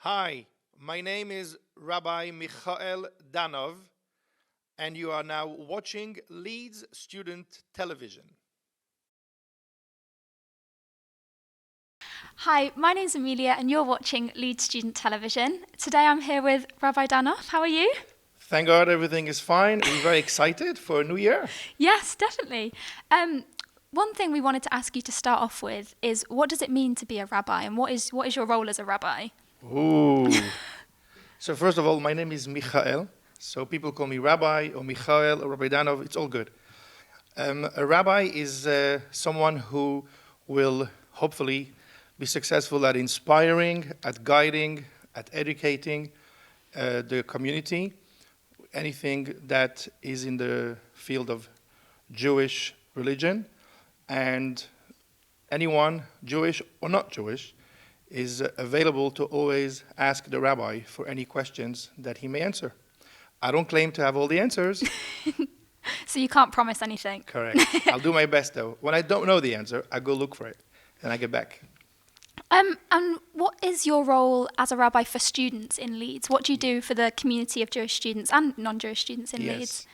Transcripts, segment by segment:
Hi, my name is Rabbi Danow, and you are now watching Leeds Student Television. Hi, my name's Amelia and you're watching Leeds Student Television. Today I'm here with Rabbi Danow. How are you? Thank God everything is fine. We're very excited for a new year. Yes, definitely. One thing we wanted to ask you to start off with is what does it mean to be a rabbi and what is your role as a rabbi? Ooh. So first of all, my name is Michael. So people call me Rabbi or Michael or Rabbi Danow. It's all good. A rabbi is someone who will hopefully be successful at inspiring, at guiding, at educating the community, anything that is in the field of Jewish religion, and anyone, Jewish or not Jewish, is available to always ask the rabbi for any questions that he may answer. I don't claim to have all the answers. So you can't promise anything. Correct. I'll do my best though. When I don't know the answer, I go look for it, and I get back. And what is your role as a rabbi for students in Leeds? What do you do for the community of Jewish students and non-Jewish students in Leeds?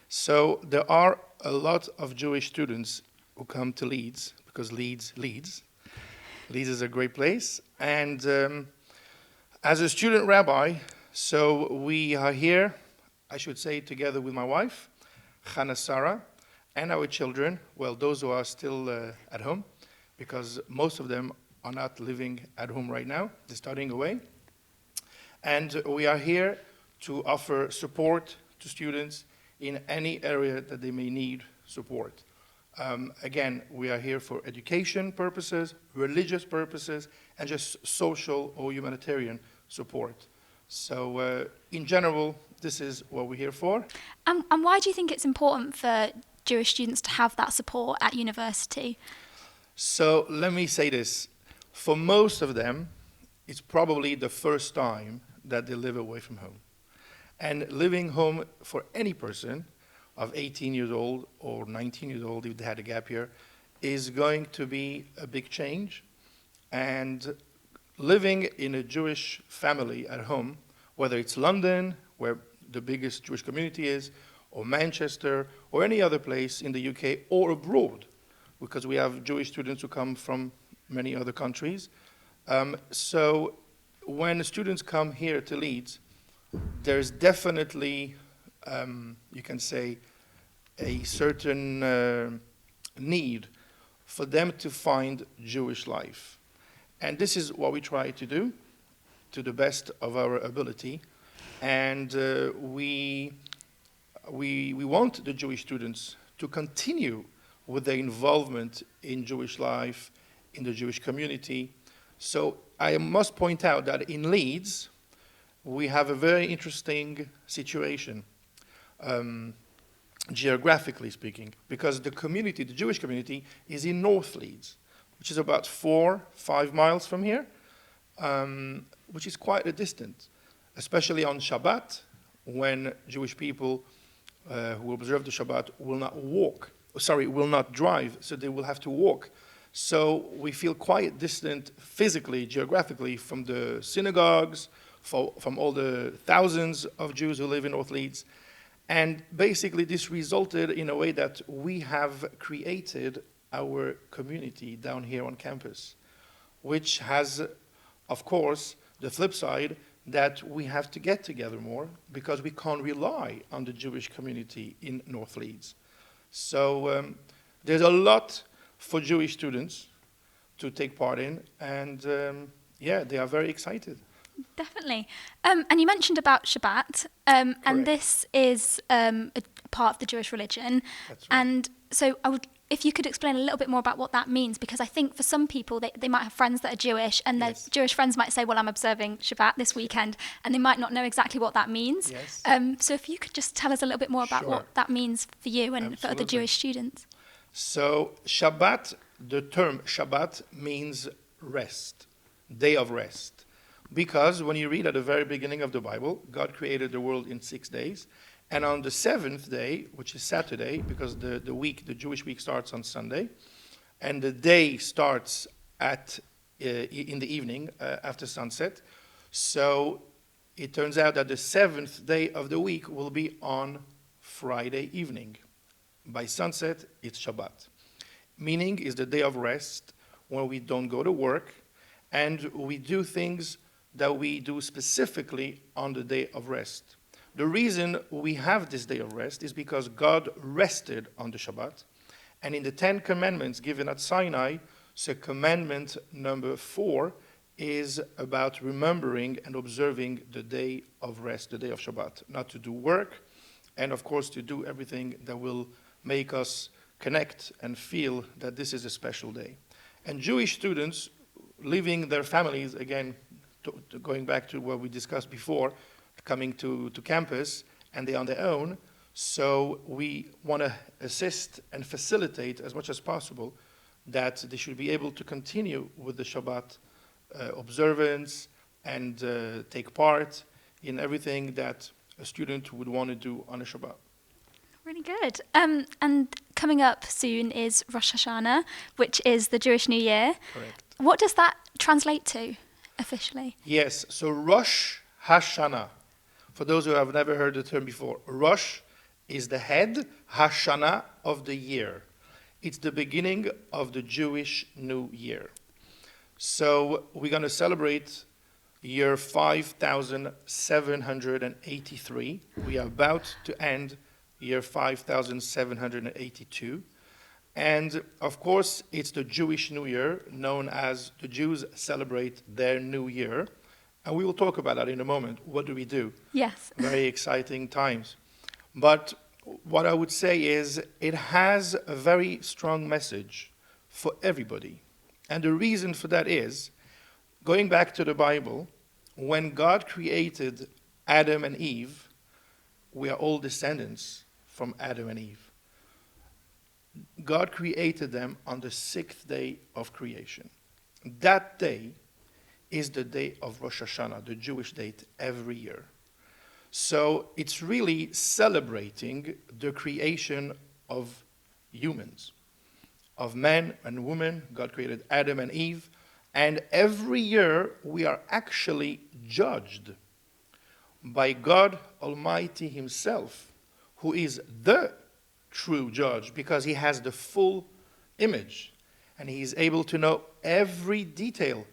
So there are a lot of Jewish students who come to Leeds because Leeds. Leeds is a great place. And as a student rabbi, so we are here, I should say, together with my wife, Hannah Sarah, and our children, well, those who are still at home, because most of them are not living at home right now. They're starting away. And we are here to offer support to students in any area that they may need support. Again, we are here for education purposes, religious purposes, and just social or humanitarian support. So in general, this is what we're here for. And why do you think it's important for Jewish students to have that support at university? So let me say this. For most of them, it's probably the first time that they live away from home. And living home for any person of 18 years old or 19 years old, if they had a gap year, is going to be a big change. And living in a Jewish family at home, whether it's London, where the biggest Jewish community is, or Manchester, or any other place in the UK, or abroad, because we have Jewish students who come from many other countries. So when students come here to Leeds, there's definitely, you can say, a certain need for them to find Jewish life. And this is what we try to do to the best of our ability. And we want the Jewish students to continue with their involvement in Jewish life, in the Jewish community. So I must point out that in Leeds, we have a very interesting situation, geographically speaking, because the community, the Jewish community, is in North Leeds, which is about 4-5 miles from here, which is quite a distance, especially on Shabbat, when Jewish people who observe the Shabbat will not drive, so they will have to walk. So we feel quite distant physically, geographically, from the synagogues, from all the thousands of Jews who live in North Leeds. And basically this resulted in a way that we have created our community down here on campus, which has, of course, the flip side that we have to get together more because we can't rely on the Jewish community in North Leeds. So there's a lot for Jewish students to take part in, and they are very excited. Definitely. And you mentioned about Shabbat, and this is a part of the Jewish religion. That's right. And so if you could explain a little bit more about what that means, because I think for some people, they might have friends that are Jewish, and their Jewish friends might say, well, I'm observing Shabbat this weekend, and they might not know exactly what that means. Yes. So if you could just tell us a little bit more about what that means for you and for other Jewish students. So Shabbat, the term Shabbat means rest, day of rest. Because when you read at the very beginning of the Bible, God created the world in 6 days. And on the seventh day, which is Saturday, because the Jewish week starts on Sunday, and the day starts in the evening after sunset. So it turns out that the 7th day of the week will be on Friday evening. By sunset, it's Shabbat. Meaning is the day of rest when we don't go to work and we do things that we do specifically on the day of rest. The reason we have this day of rest is because God rested on the Shabbat. And in the 10 commandments given at Sinai, so commandment number 4 is about remembering and observing the day of rest, the day of Shabbat. Not to do work, and of course to do everything that will make us connect and feel that this is a special day. And Jewish students leaving their families, again, going back to what we discussed before, coming to campus, and they're on their own, so we want to assist and facilitate as much as possible that they should be able to continue with the Shabbat observance and take part in everything that a student would want to do on a Shabbat. Really good. And coming up soon is Rosh Hashanah, which is the Jewish New Year. Correct. What does that translate to officially? Yes, so Rosh Hashanah, for those who have never heard the term before, Rosh is the head, Hashanah of the year. It's the beginning of the Jewish New Year. So we're going to celebrate year 5783. We are about to end year 5782. And of course, it's the Jewish New Year, known as the Jews celebrate their New Year. And we will talk about that in a moment. What do we do? Yes. Very exciting times. But what I would say is it has a very strong message for everybody. And the reason for that is, going back to the Bible, when God created Adam and Eve, we are all descendants from Adam and Eve. God created them on the 6th day of creation. That day is the day of Rosh Hashanah, the Jewish date every year. So it's really celebrating the creation of humans, of men and women. God created Adam and Eve. And every year we are actually judged by God Almighty Himself, who is the true judge because He has the full image and He is able to know every detail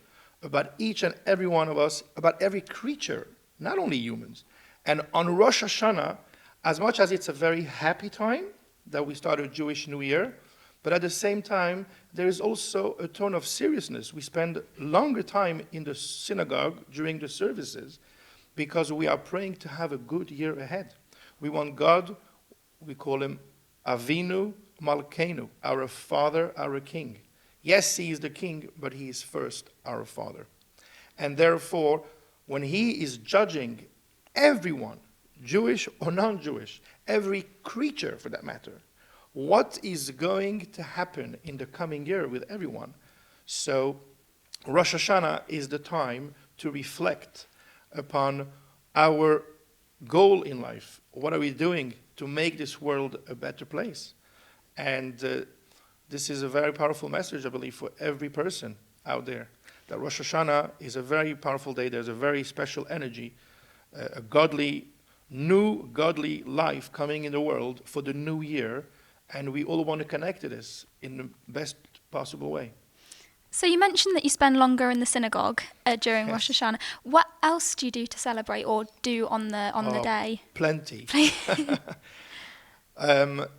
about each and every one of us, about every creature, not only humans. And on Rosh Hashanah, as much as it's a very happy time that we start a Jewish New Year, but at the same time, there is also a tone of seriousness. We spend longer time in the synagogue during the services because we are praying to have a good year ahead. We want God, we call Him Avinu Malkeinu, our Father, our King. Yes, He is the King, but He is first our Father. And therefore, when He is judging everyone, Jewish or non-Jewish, every creature for that matter, what is going to happen in the coming year with everyone? So Rosh Hashanah is the time to reflect upon our goal in life. What are we doing to make this world a better place? And this is a very powerful message, I believe, for every person out there. That Rosh Hashanah is a very powerful day. There's a very special energy, a godly, new godly life coming in the world for the new year. And we all want to connect to this in the best possible way. So you mentioned that you spend longer in the synagogue during Yes. Rosh Hashanah. What else do you do to celebrate or do on the day? Plenty.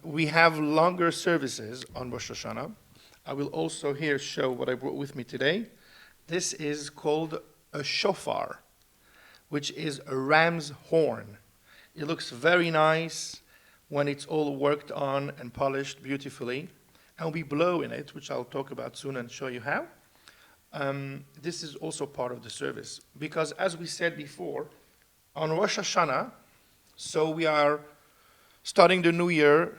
We have longer services on Rosh Hashanah. I will also here show what I brought with me today. This is called a shofar, which is a ram's horn. It looks very nice when it's all worked on and polished beautifully. And we blow in it, which I'll talk about soon and show you how. This is also part of the service. Because as we said before, on Rosh Hashanah, so we are starting the new year,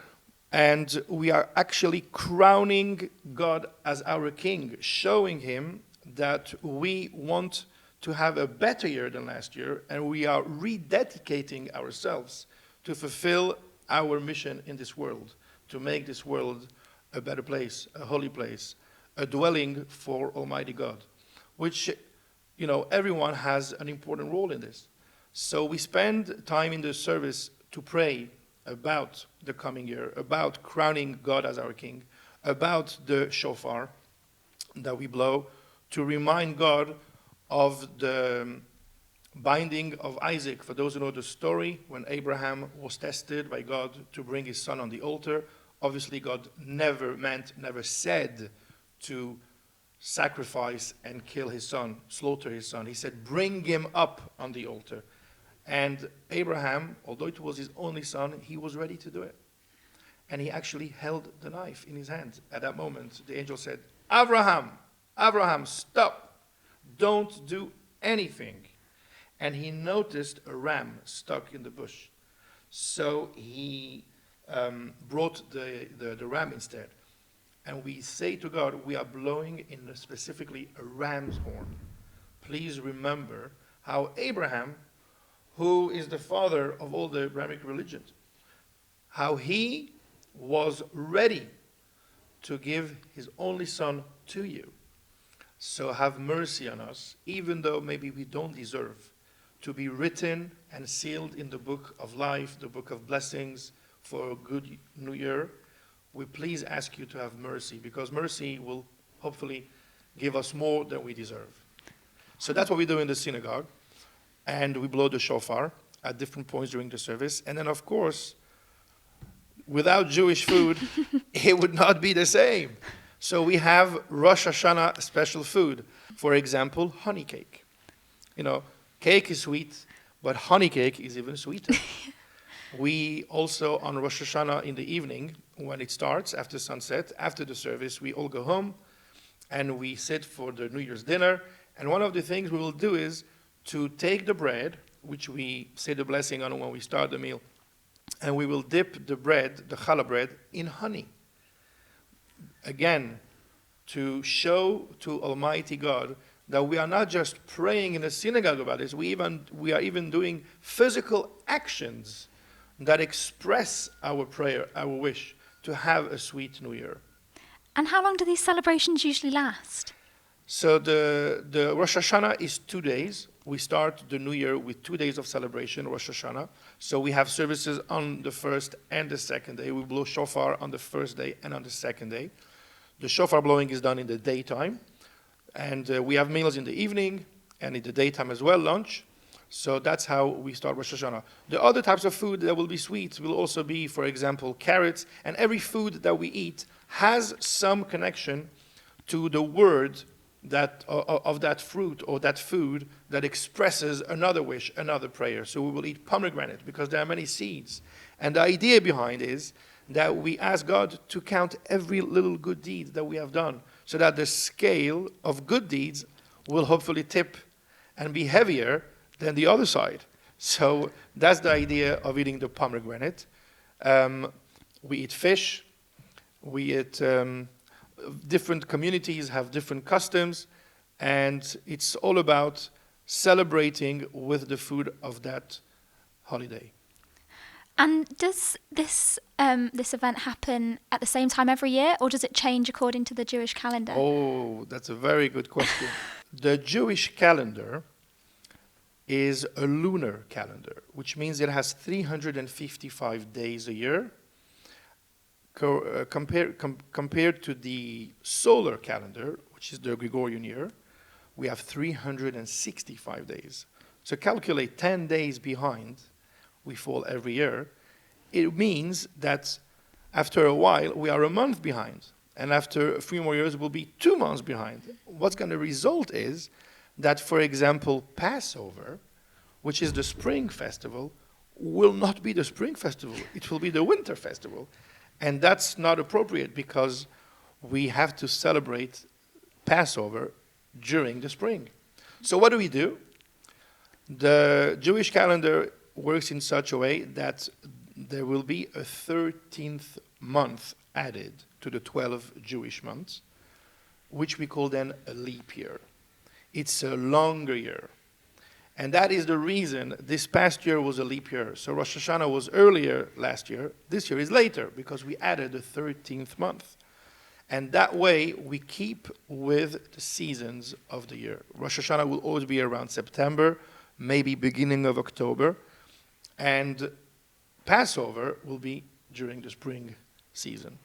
and we are actually crowning God as our King, showing Him that we want to have a better year than last year, and we are rededicating ourselves to fulfill our mission in this world, to make this world a better place, a holy place, a dwelling for Almighty God, which, everyone has an important role in this. So we spend time in the service to pray about the coming year, about crowning God as our King, about the shofar that we blow, to remind God of the binding of Isaac. For those who know the story, when Abraham was tested by God to bring his son on the altar, obviously God never said to sacrifice and kill his son, slaughter his son. He said, bring him up on the altar. And Abraham, although it was his only son, he was ready to do it. And he actually held the knife in his hand. At that moment, the angel said, Abraham, stop. Don't do anything. And he noticed a ram stuck in the bush. So he brought the ram instead. And we say to God, we are blowing in specifically a ram's horn. Please remember how Abraham, who is the father of all the Abrahamic religions, how he was ready to give his only son to you. So have mercy on us, even though maybe we don't deserve to be written and sealed in the book of life, the book of blessings for a good new year. We please ask you to have mercy, because mercy will hopefully give us more than we deserve. So that's what we do in the synagogue. And we blow the shofar at different points during the service. And then, of course, without Jewish food, it would not be the same. So we have Rosh Hashanah special food. For example, honey cake. Cake is sweet, but honey cake is even sweeter. We also, on Rosh Hashanah in the evening, when it starts, after sunset, after the service, we all go home and we sit for the New Year's dinner. And one of the things we will do is to take the bread, which we say the blessing on when we start the meal, and we will dip the bread, the challah bread, in honey. Again, to show to Almighty God that we are not just praying in the synagogue about this, we are even doing physical actions that express our prayer, our wish to have a sweet New Year. And how long do these celebrations usually last? So the Rosh Hashanah is 2 days. We start the New Year with 2 days of celebration, Rosh Hashanah. So we have services on the first and the second day. We blow shofar on the first day and on the second day. The shofar blowing is done in the daytime. And we have meals in the evening and in the daytime as well, lunch. So that's how we start Rosh Hashanah. The other types of food that will be sweet will also be, for example, carrots. And every food that we eat has some connection to the word of that fruit or that food that expresses another wish, another prayer. So we will eat pomegranate because there are many seeds. And the idea behind is that we ask God to count every little good deed that we have done, so that the scale of good deeds will hopefully tip and be heavier than the other side. So that's the idea of eating the pomegranate. We eat fish. We eat... different communities have different customs, and it's all about celebrating with the food of that holiday. And does this event happen at the same time every year, or does it change according to the Jewish calendar? Oh, that's a very good question. The Jewish calendar is a lunar calendar, which means it has 355 days a year. Compared to the solar calendar, which is the Gregorian year, we have 365 days. So calculate 10 days behind we fall every year. It means that after a while, we are a month behind. And after a few more years, we'll be 2 months behind. What's going to result is that, for example, Passover, which is the spring festival, will not be the spring festival. It will be the winter festival. And that's not appropriate because we have to celebrate Passover during the spring. So what do? The Jewish calendar works in such a way that there will be a 13th month added to the 12 Jewish months, which we call then a leap year. It's a longer year. And that is the reason this past year was a leap year. So Rosh Hashanah was earlier last year. This year is later because we added the 13th month. And that way, we keep with the seasons of the year. Rosh Hashanah will always be around September, maybe beginning of October. And Passover will be during the spring season.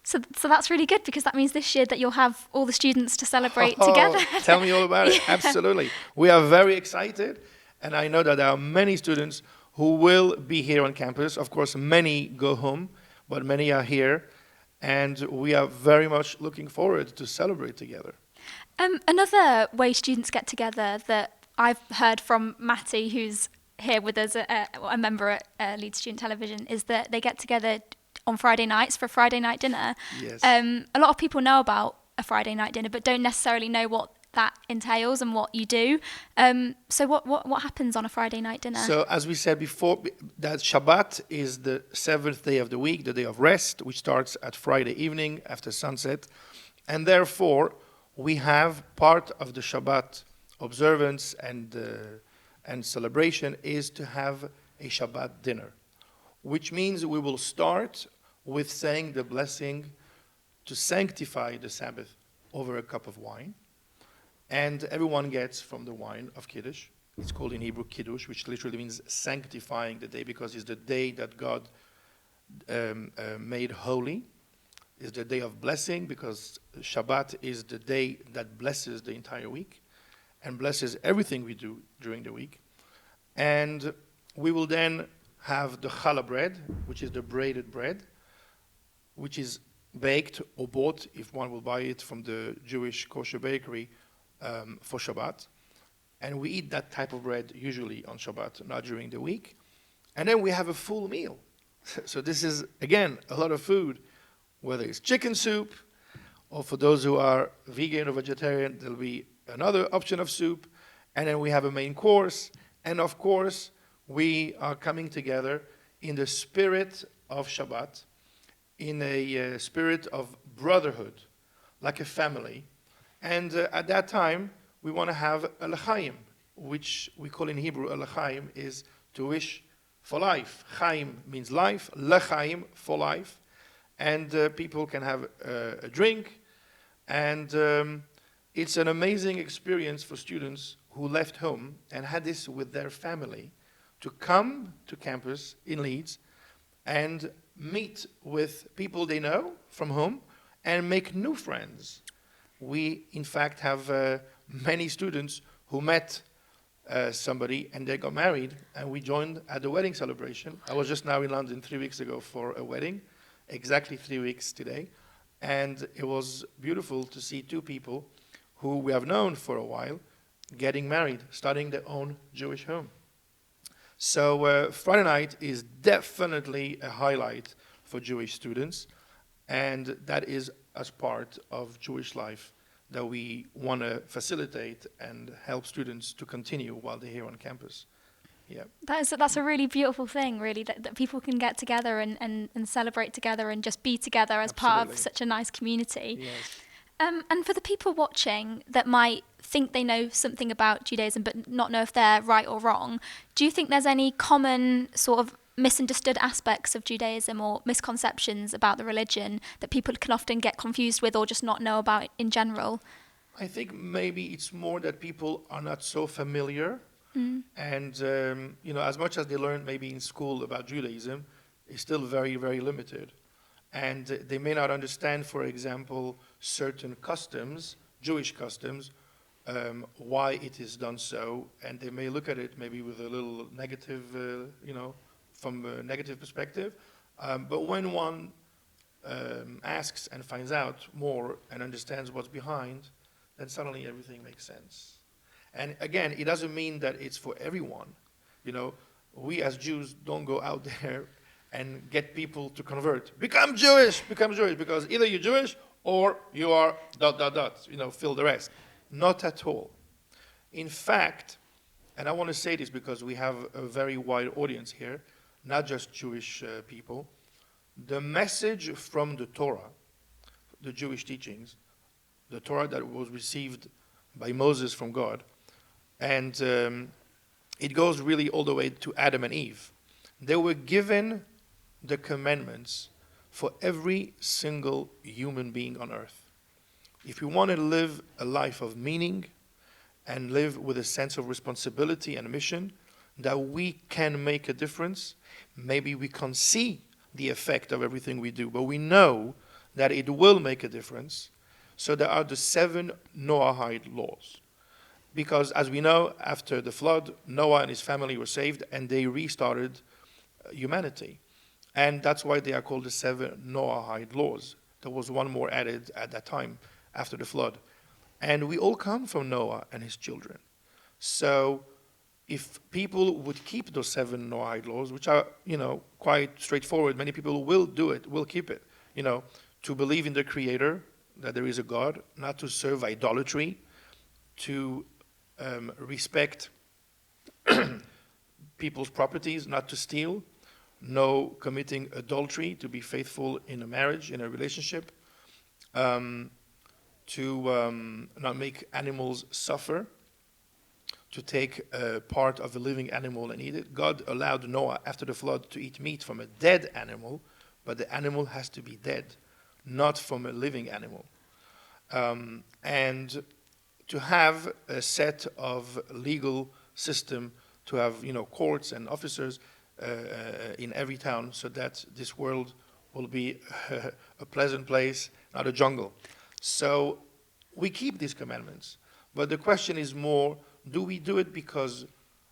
So that's really good, because that means this year that you'll have all the students to celebrate together. Tell me all about it. Absolutely. We are very excited. And I know that there are many students who will be here on campus. Of course, many go home, but many are here. And we are very much looking forward to celebrate together. Another way students get together that I've heard from Matty, who's here with us, a member at Leeds Student Television, is that they get together on Friday nights for a Friday night dinner. Yes. A lot of people know about a Friday night dinner, but don't necessarily know what that entails and what you do. So what happens on a Friday night dinner? So as we said before, that Shabbat is the seventh day of the week, the day of rest, which starts at Friday evening after sunset. And therefore, we have part of the Shabbat observance and celebration is to have a Shabbat dinner, which means we will start with saying the blessing to sanctify the Sabbath over a cup of wine. And everyone gets from the wine of Kiddush. It's called in Hebrew Kiddush, which literally means sanctifying the day, because it's the day that God made holy. It's the day of blessing, because Shabbat is the day that blesses the entire week and blesses everything we do during the week. And we will then have the challah bread, which is the braided bread, which is baked or bought, if one will buy it from the Jewish kosher bakery, for Shabbat. And we eat that type of bread usually on Shabbat, not during the week. And then we have a full meal. So this is, again, a lot of food, whether it's chicken soup, or for those who are vegan or vegetarian, there'll be another option of soup. And then we have a main course. And of course, we are coming together in the spirit of Shabbat, in a spirit of brotherhood, like a family. And at that time, we want to have a l'chaim, which we call in Hebrew a l'chaim, is to wish for life. Chaim means life, l'chaim, for life. And people can have a drink. And it's an amazing experience for students who left home and had this with their family to come to campus in Leeds and meet with people they know from home and make new friends. We, in fact, have many students who met somebody and they got married, and we joined at the wedding celebration. I was just now in London 3 weeks ago for a wedding, exactly 3 weeks today, and it was beautiful to see two people who we have known for a while getting married, starting their own Jewish home. So Friday night is definitely a highlight for Jewish students, and that is as part of Jewish life that we want to facilitate and help students to continue while they're here on campus. Yeah. That's a really beautiful thing, really, that people can get together and celebrate together and just be together as part of such a nice community. Yes. And for the people watching that might think they know something about Judaism but not know if they're right or wrong, do you think there's any common sort of misunderstood aspects of Judaism or misconceptions about the religion that people can often get confused with or just not know about in general? I think maybe it's more that people are not so familiar. And, as much as they learn maybe in school about Judaism, it's still very, very limited. And they may not understand, for example, certain customs, Jewish customs, why it is done so. And they may look at it maybe with a little negative, from a negative perspective. But when one asks and finds out more and understands what's behind, then suddenly everything makes sense. And again, it doesn't mean that it's for everyone. We as Jews don't go out there and get people to convert. Become Jewish, because either you're Jewish or you are ... fill the rest. Not at all. In fact, and I want to say this because we have a very wide audience here, not just Jewish people, the message from the Torah, the Jewish teachings, the Torah that was received by Moses from God, and it goes really all the way to Adam and Eve. They were given the commandments for every single human being on earth. If we want to live a life of meaning and live with a sense of responsibility and mission, that we can make a difference, maybe we can't see the effect of everything we do, but we know that it will make a difference. So there are the 7 Noahide laws. Because as we know, after the flood, Noah and his family were saved and they restarted humanity. And that's why they are called the 7 Noahide laws. There was one more added at that time after the flood. And we all come from Noah and his children. So if people would keep those 7 Noahide laws, which are, quite straightforward, many people will do it, will keep it, to believe in the Creator, that there is a God, not to serve idolatry, to respect people's properties, not to steal, no committing adultery, to be faithful in a marriage, in a relationship, to not make animals suffer, to take a part of a living animal and eat it. God allowed Noah, after the flood, to eat meat from a dead animal, but the animal has to be dead, not from a living animal. And to have a set of legal system, to have courts and officers in every town, so that this world will be a pleasant place, not a jungle. So we keep these commandments, but the question is more, do we do it because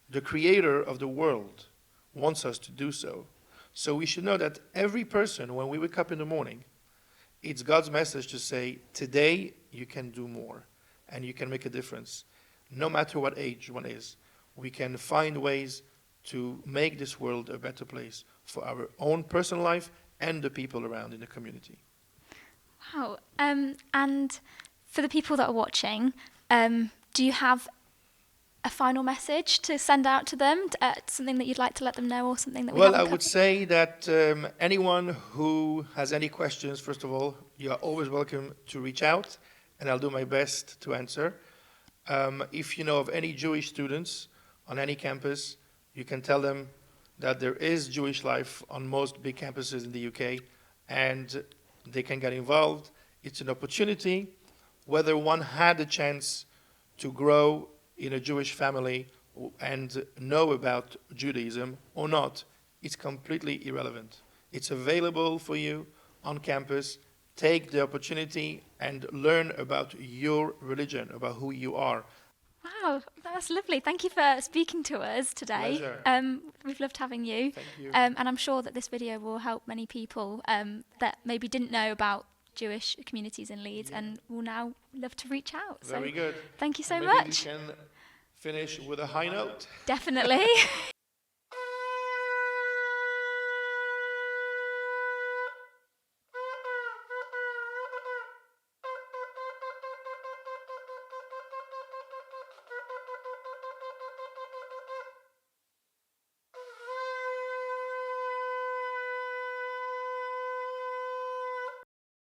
the Creator of the world wants us to do so? So we should know that every person, when we wake up in the morning, it's God's message to say, today you can do more and you can make a difference. No matter what age one is, we can find ways to make this world a better place for our own personal life and the people around in the community. Wow. And for the people that are watching, do you have a final message to send out to them, something that you'd like to let them know, or something that we haven't Well, I covered? would say that anyone who has any questions, first of all, you are always welcome to reach out, and I'll do my best to answer. If you know of any Jewish students on any campus, you can tell them that there is Jewish life on most big campuses in the UK, and they can get involved. It's an opportunity. Whether one had a chance to grow in a Jewish family and know about Judaism or not, it's completely irrelevant. It's available for you on campus. Take the opportunity and learn about your religion, about who you are. Wow, that's lovely. Thank you for speaking to us today. Pleasure. We've loved having you. Thank you. And I'm sure that this video will help many people that maybe didn't know about Jewish communities in Leeds and will now love to reach out. Very So good. thank you so Maybe much. we can finish with a high note. Definitely.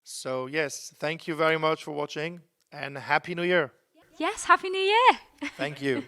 So yes, thank you very much for watching and Happy New Year. Yes, Happy New Year. Thank you.